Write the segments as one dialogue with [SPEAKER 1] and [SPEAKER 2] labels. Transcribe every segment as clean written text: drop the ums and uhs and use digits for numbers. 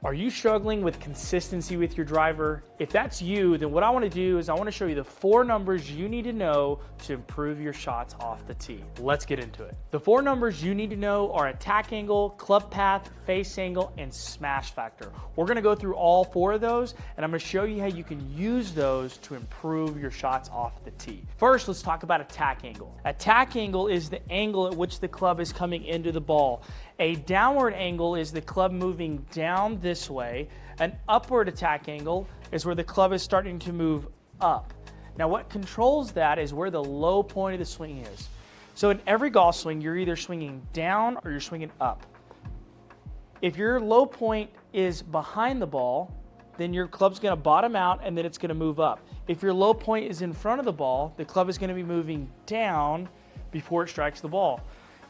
[SPEAKER 1] Are you struggling with consistency with your driver? If that's you, then what I want to do is I want to show you the 4 numbers you need to know to improve your shots off the tee. Let's get into it. The 4 numbers you need to know are attack angle, club path, face angle, and smash factor. We're going to go through all 4 of those, and I'm going to show you how you can use those to improve your shots off the tee. First, let's talk about attack angle. Attack angle is the angle at which the club is coming into the ball. A downward angle is the club moving down this way. An upward attack angle is where the club is starting to move up. Now what controls that is where the low point of the swing is. So in every golf swing, you're either swinging down or you're swinging up. If your low point is behind the ball, then your club's gonna bottom out and then it's gonna move up. If your low point is in front of the ball, the club is gonna be moving down before it strikes the ball.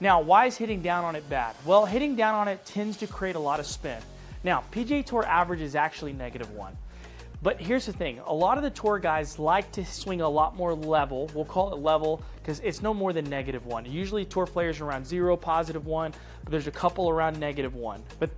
[SPEAKER 1] Now, why is hitting down on it bad? Well, hitting down on it tends to create a lot of spin. Now, PGA Tour average is actually -1. But here's the thing, a lot of the tour guys like to swing a lot more level. We'll call it level because it's no more than -1. Usually tour players are around 0, +1, but there's a couple around -1. But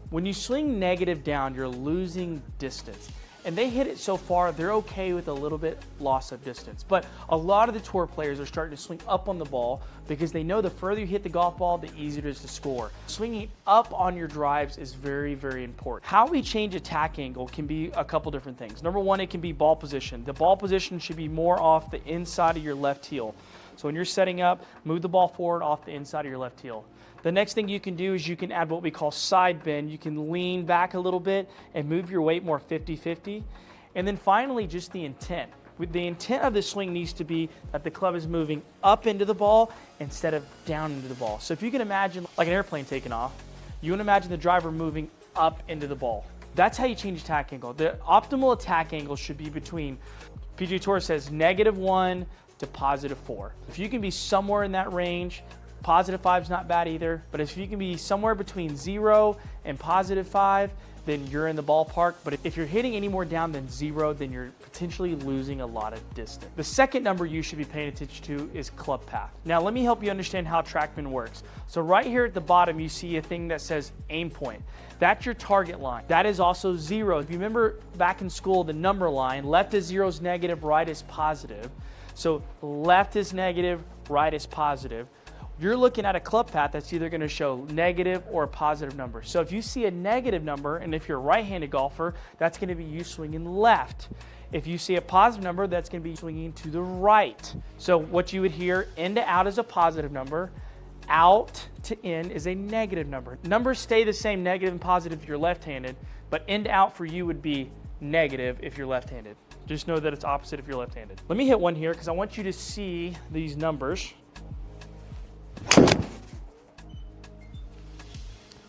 [SPEAKER 1] when you swing negative down, you're losing distance. And they hit it so far, they're okay with a little bit loss of distance. But a lot of the tour players are starting to swing up on the ball because they know the further you hit the golf ball, the easier it is to score. Swinging up on your drives is very, very important. How we change attack angle can be a couple different things. Number one, it can be ball position. The ball position should be more off the inside of your left heel. So when you're setting up, move the ball forward off the inside of your left heel. The next thing you can do is you can add what we call side bend. You can lean back a little bit and move your weight more 50-50. And then finally, just the intent. The intent of the swing needs to be that the club is moving up into the ball instead of down into the ball. So if you can imagine like an airplane taking off, you want to imagine the driver moving up into the ball. That's how you change attack angle. The optimal attack angle should be between, PGA Tour says -1 to +4. If you can be somewhere in that range, +5 is not bad either, but if you can be somewhere between 0 and +5, then you're in the ballpark. But if you're hitting any more down than 0, then you're potentially losing a lot of distance. The second number you should be paying attention to is club path. Now let me help you understand how TrackMan works. So right here at the bottom, you see a thing that says aim point. That's your target line. That is also 0. If you remember back in school, the number line, left is 0 is negative, right is positive. So left is negative, right is positive. You're looking at a club path that's either going to show negative or a positive number. So if you see a negative number, and if you're a right-handed golfer, that's going to be you swinging left. If you see a positive number, that's going to be swinging to the right. So what you would hear, in to out is a positive number, out to in is a negative number. Numbers stay the same, negative and positive if you're left-handed, but in to out for you would be negative if you're left-handed. Just know that it's opposite if you're left-handed. Let me hit one here because I want you to see these numbers.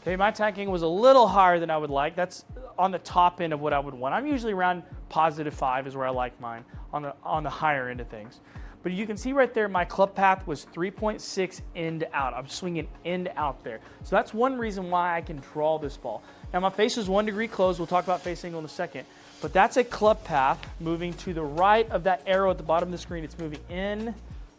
[SPEAKER 1] Okay, my attacking was a little higher than I would like. That's on the top end of what I would want. I'm usually around +5 is where I like mine, on the higher end of things. But you can see right there, my club path was 3.6 in to out. I'm swinging in to out there. So that's one reason why I can draw this ball. Now my face is 1 degree closed. We'll talk about face angle in a second. But that's a club path moving to the right of that arrow at the bottom of the screen. It's moving in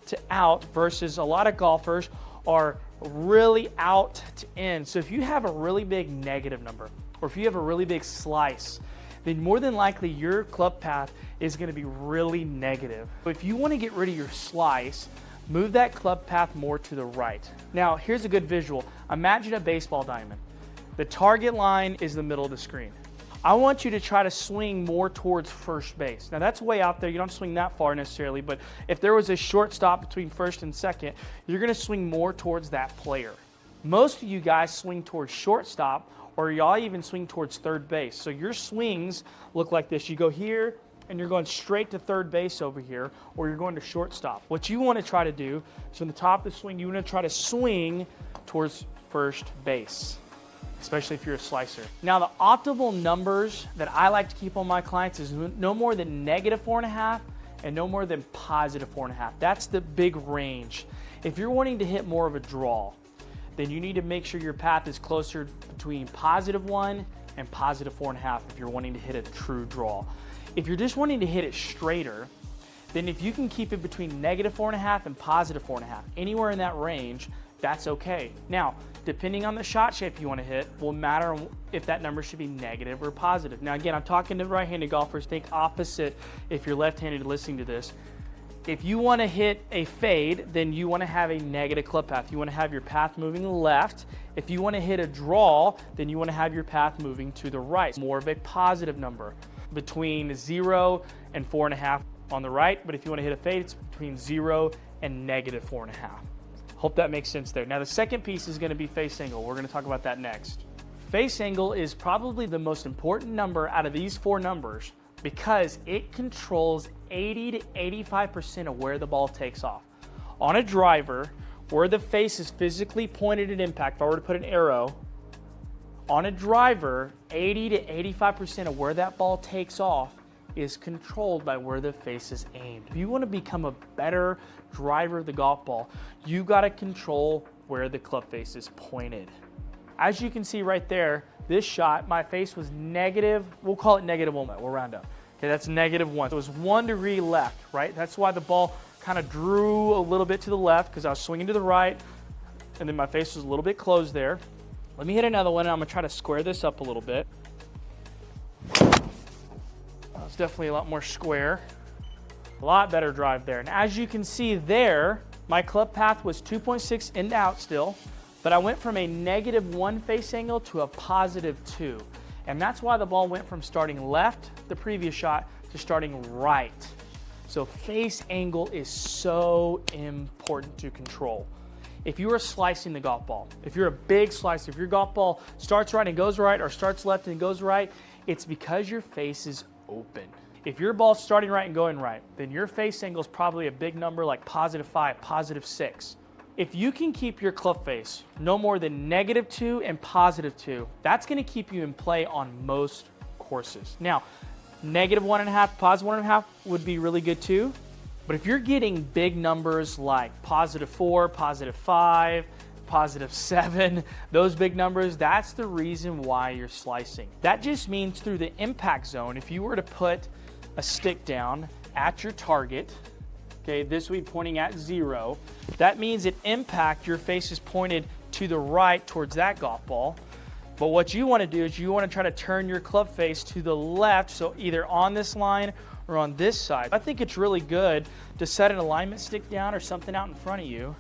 [SPEAKER 1] to out versus a lot of golfers are really out to in. So if you have a really big negative number, or if you have a really big slice, then more than likely your club path is going to be really negative. But if you want to get rid of your slice, move that club path more to the right. Now here's a good visual. Imagine a baseball diamond. The target line is the middle of the screen. I want you to try to swing more towards first base. Now that's way out there, you don't swing that far necessarily, but if there was a shortstop between first and second, you're gonna swing more towards that player. Most of you guys swing towards shortstop, or y'all even swing towards third base. So your swings look like this. You go here, and you're going straight to third base over here, or you're going to shortstop. What you wanna try to do, so in the top of the swing, you wanna try to swing towards first base, especially if you're a slicer. Now the optimal numbers that I like to keep on my clients is no more than -4.5 and no more than +4.5. That's the big range. If you're wanting to hit more of a draw, then you need to make sure your path is closer between +1 and +4.5 if you're wanting to hit a true draw. If you're just wanting to hit it straighter, then if you can keep it between -4.5 and +4.5, anywhere in that range, that's okay. Now, depending on the shot shape you want to hit, will matter if that number should be negative or positive. Now again, I'm talking to right-handed golfers. Think opposite if you're left-handed listening to this. If you want to hit a fade, then you want to have a negative club path. You want to have your path moving left. If you want to hit a draw, then you want to have your path moving to the right. More of a positive number, between 0 and 4.5 on the right. But if you want to hit a fade, it's between 0 and negative 4.5. Hope that makes sense there. Now the second piece is going to be face angle. We're going to talk about that next. Face angle is probably the most important number out of these 4 numbers because it controls 80 to 85% of where the ball takes off. On a driver, where the face is physically pointed at impact, if I were to put an arrow, on a driver, 80 to 85% of where that ball takes off is controlled by where the face is aimed. If you want to become a better driver of the golf ball, you got to control where the club face is pointed. As you can see right there, this shot, my face was negative, we'll call it -1, we'll round up. Okay, that's -1. So it was 1 degree left, right? That's why the ball kind of drew a little bit to the left because I was swinging to the right, and then my face was a little bit closed there. Let me hit another one, and I'm gonna try to square this up a little bit. It's definitely a lot more square. A lot better drive there. And as you can see there, my club path was 2.6 in to out still, but I went from a -1 face angle to a +2. And that's why the ball went from starting left, the previous shot, to starting right. So face angle is so important to control. If you are slicing the golf ball, if you're a big slicer, if your golf ball starts right and goes right or starts left and goes right, it's because your face is open. If your ball's starting right and going right, then your face angle is probably a big number like +5, +6. If you can keep your club face no more than -2 and +2, that's going to keep you in play on most courses. Now, -1.5, +1.5 would be really good too. But if you're getting big numbers like +4, +5, +7, those big numbers, that's the reason why you're slicing. That just means through the impact zone, if you were to put a stick down at your target, okay, this would be pointing at 0. That means at impact, your face is pointed to the right towards that golf ball. But what you want to do is you want to try to turn your club face to the left, so either on this line or on this side. I think it's really good to set an alignment stick down or something out in front of you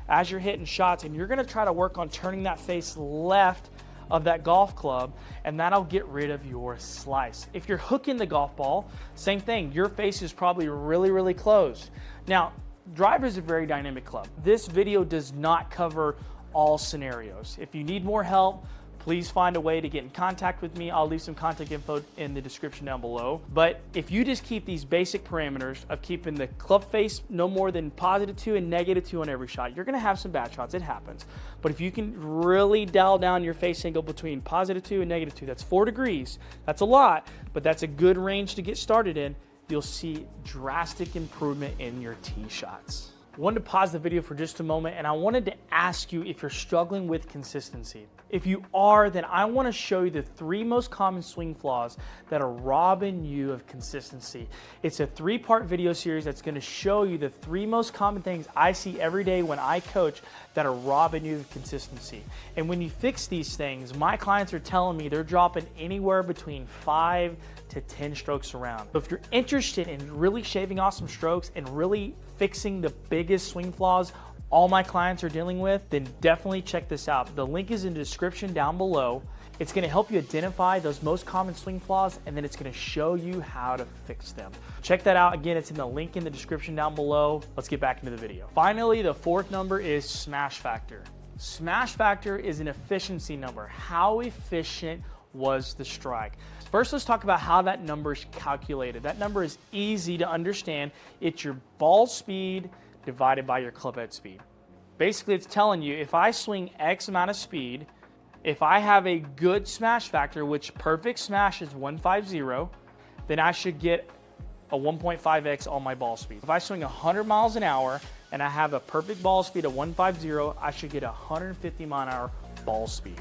[SPEAKER 1] as you're hitting shots, and you're going to try to work on turning that face left of that golf club, and that'll get rid of your slice. If you're hooking the golf ball, same thing. Your face is probably really, really closed. Now, driver is a very dynamic club. This video does not cover all scenarios. If you need more help, please find a way to get in contact with me. I'll leave some contact info in the description down below. But if you just keep these basic parameters of keeping the club face no more than +2 and -2 on every shot, you're gonna have some bad shots, it happens. But if you can really dial down your face angle between +2 and -2, that's 4 degrees. That's a lot, but that's a good range to get started in. You'll see drastic improvement in your tee shots. I wanted to pause the video for just a moment, and I wanted to ask you if you're struggling with consistency. If you are, then I want to show you the 3 most common swing flaws that are robbing you of consistency. It's a 3-part video series that's going to show you the 3 most common things I see every day when I coach that are robbing you of consistency. And when you fix these things, my clients are telling me they're dropping anywhere between 5 to 10 strokes around. So if you're interested in really shaving off some strokes and really fixing the biggest swing flaws all my clients are dealing with, then definitely check this out. The link is in the description down below. It's gonna help you identify those most common swing flaws, and then it's gonna show you how to fix them. Check that out. Again, it's in the link in the description down below. Let's get back into the video. Finally, the 4th number is smash factor. Smash factor is an efficiency number. How efficient was the strike? First, let's talk about how that number is calculated. That number is easy to understand. It's your ball speed divided by your club head speed. Basically, it's telling you if I swing X amount of speed, if I have a good smash factor, which perfect smash is 150, then I should get a 1.5x on my ball speed. If I swing 100 miles an hour and I have a perfect ball speed of 150, I should get a 150 mile an hour ball speed.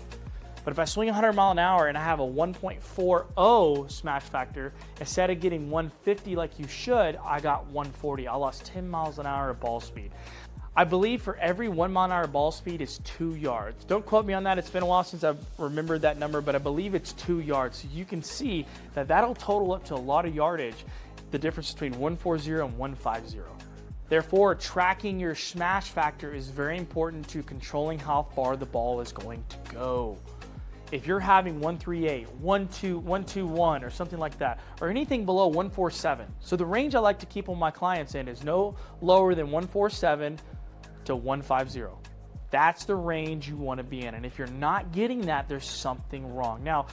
[SPEAKER 1] But if I swing 100 mile an hour and I have a 1.40 smash factor, instead of getting 150 like you should, I got 140. I lost 10 miles an hour of ball speed. I believe for every 1 mile an hour ball speed is 2 yards. Don't quote me on that. It's been a while since I've remembered that number, but I believe it's 2 yards. So you can see that that'll total up to a lot of yardage, the difference between 140 and 150. Therefore, tracking your smash factor is very important to controlling how far the ball is going to go. If you're having 138, 121, or something like that, or anything below 147. So the range I like to keep on my clients in is no lower than 147 to 150. That's the range you want to be in. And if you're not getting that, there's something wrong. Now,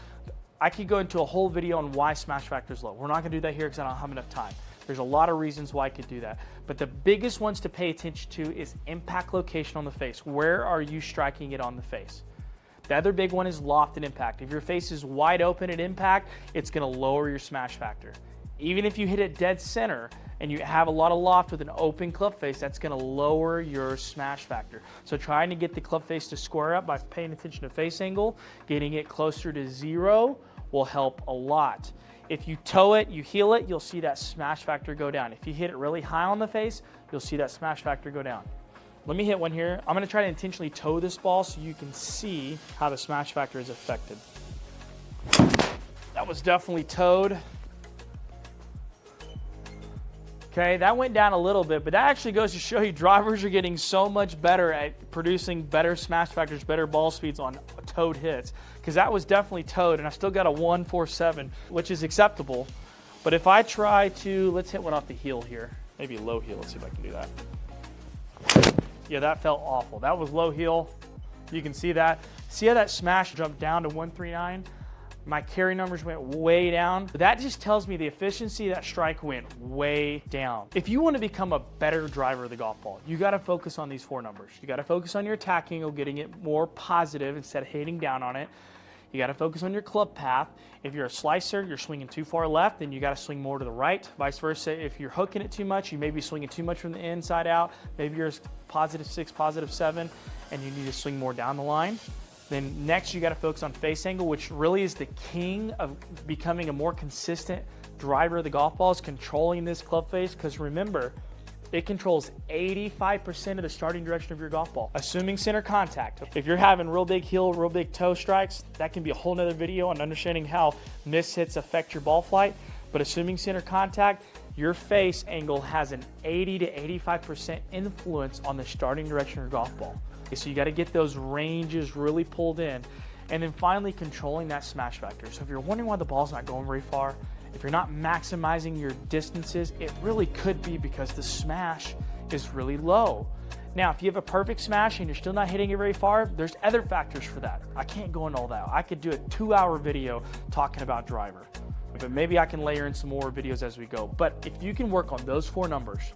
[SPEAKER 1] I could go into a whole video on why smash factor is low. We're not going to do that here because I don't have enough time. There's a lot of reasons why I could do that. But the biggest ones to pay attention to is impact location on the face. Where are you striking it on the face? The other big one is loft and impact. If your face is wide open at impact, it's going to lower your smash factor. Even if you hit it dead center and you have a lot of loft with an open club face, that's going to lower your smash factor. So trying to get the club face to square up by paying attention to face angle, getting it closer to 0 will help a lot. If you toe it, you heel it, you'll see that smash factor go down. If you hit it really high on the face, you'll see that smash factor go down. Let me hit one here. I'm gonna try to intentionally toe this ball so you can see how the smash factor is affected. That was definitely toed. Okay, that went down a little bit, but that actually goes to show you drivers are getting so much better at producing better smash factors, better ball speeds on toed hits, because that was definitely toed, and I still got a 147, which is acceptable. But if I try to, let's hit one off the heel here, maybe low heel, let's see if I can do that. Yeah, that felt awful. That was low heel. You can see that. See how that smash jumped down to 139? My carry numbers went way down. That just tells me the efficiency of that strike went way down. If you want to become a better driver of the golf ball, you got to focus on these 4 numbers. You got to focus on your attack angle, getting it more positive instead of hitting down on it. You got to focus on your club path. If you're a slicer, you're swinging too far left, then you got to swing more to the right. Vice versa, if you're hooking it too much, you may be swinging too much from the inside out. Maybe you're +6, +7, and you need to swing more down the line. Then next, you got to focus on face angle, which really is the king of becoming a more consistent driver of the golf ball, is controlling this club face, because remember, it controls 85% of the starting direction of your golf ball, assuming center contact. If you're having real big heel, real big toe strikes, that can be a whole nother video on understanding how missed hits affect your ball flight. But assuming center contact, your face angle has an 80 to 85% influence on the starting direction of your golf ball. So you got to get those ranges really pulled in. And then finally, controlling that smash factor. So if you're wondering why the ball's not going very far, if you're not maximizing your distances, it really could be because the smash is really low. Now, if you have a perfect smash and you're still not hitting it very far, there's other factors for that. I can't go into all that. I could do a 2-hour video talking about driver, but maybe I can layer in some more videos as we go. But if you can work on those 4 numbers,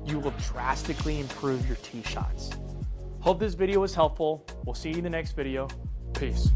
[SPEAKER 1] you will drastically improve your tee shots. Hope this video was helpful. We'll see you in the next video. Peace.